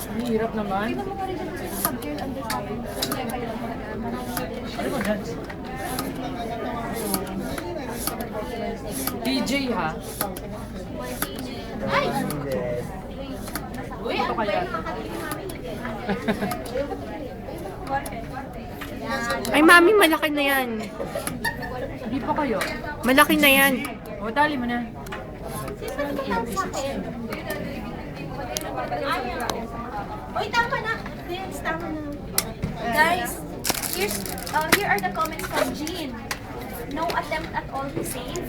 Ang hirap naman. Ano ba dyan? DJ ha? Ay! Uy, ito kaya? Ay, mami, malaki na yan. Hindi pa kayo. Malaki na yan. O, tali mo na. Uy, tama na! Vince, tama na. Guys, here are the comments from Jean. No attempt at all to save.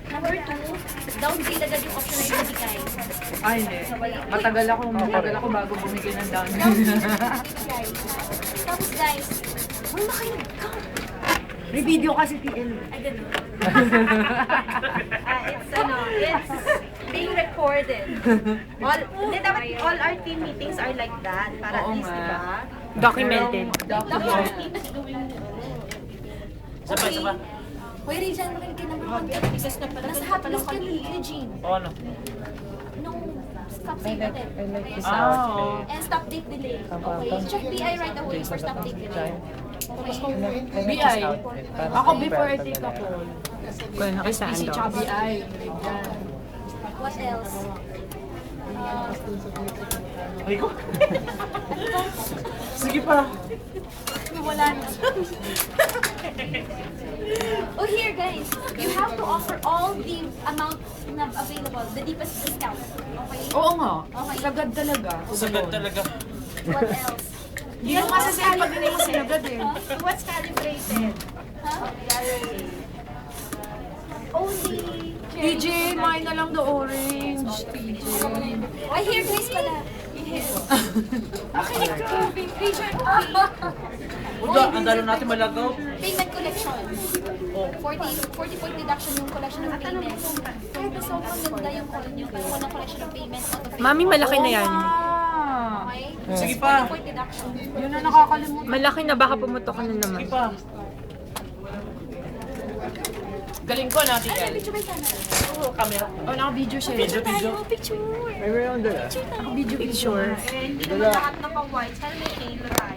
Number 2, down sale agad yung option na ibigay. Ay, hindi. Matagal ako bago bumigay ng down. Down sale ibigay. Tapos guys, uy, makinig ka. May video kasi TL. Ay, ganun. It's being recorded. Hindi, dapat all our team meetings are like that. Para at Oo least, nga. diba? Documented. Dapat our team is doing Saba, saba. Hoy, Regine, makinig ka number 1. Nasa hotlist ka ni Regine. O ano? No, stop save attempt. Oo. And stop date delay. Okay? Check BI right away for stop date delay. Okay? BI. Ako before I take a call. Kung nakisaan PC daw. tsaka BI. Yan. What else? Ay ko. Sige pa. Wala na. Oh, here guys, you have to offer all the amount na available, the deepest discount. Okay? Oo nga. Okay. Sagad talaga. Sagad talaga. What else? Hindi mo kasi sa'yo pag hindi mo sinagad eh. What's calibrated? Huh? Only TJ, mine na lang the orange. TJ. Ay, here guys pala. Here. Makinig ka. Region. Uda, ang dalo natin malagaw. Payment collection. 40 point deduction yung collection of payments. Kaya gusto ko maganda yung call nyo. Pero walang collection of payments out of payment. Mami, malaki na yan. Ah, Okay? Sige pa. 40 point deduction. yun na nakakalimutan. Malaki na, baka pumutok ka na naman. Sige pa. Galing ko natin Ay, yan. picture ba sana? Oo, camera. Oh, naka-video siya. Video, video. Picture. Naka-video. Picture. Hindi naman lahat na pang white. Sana may halo tayo.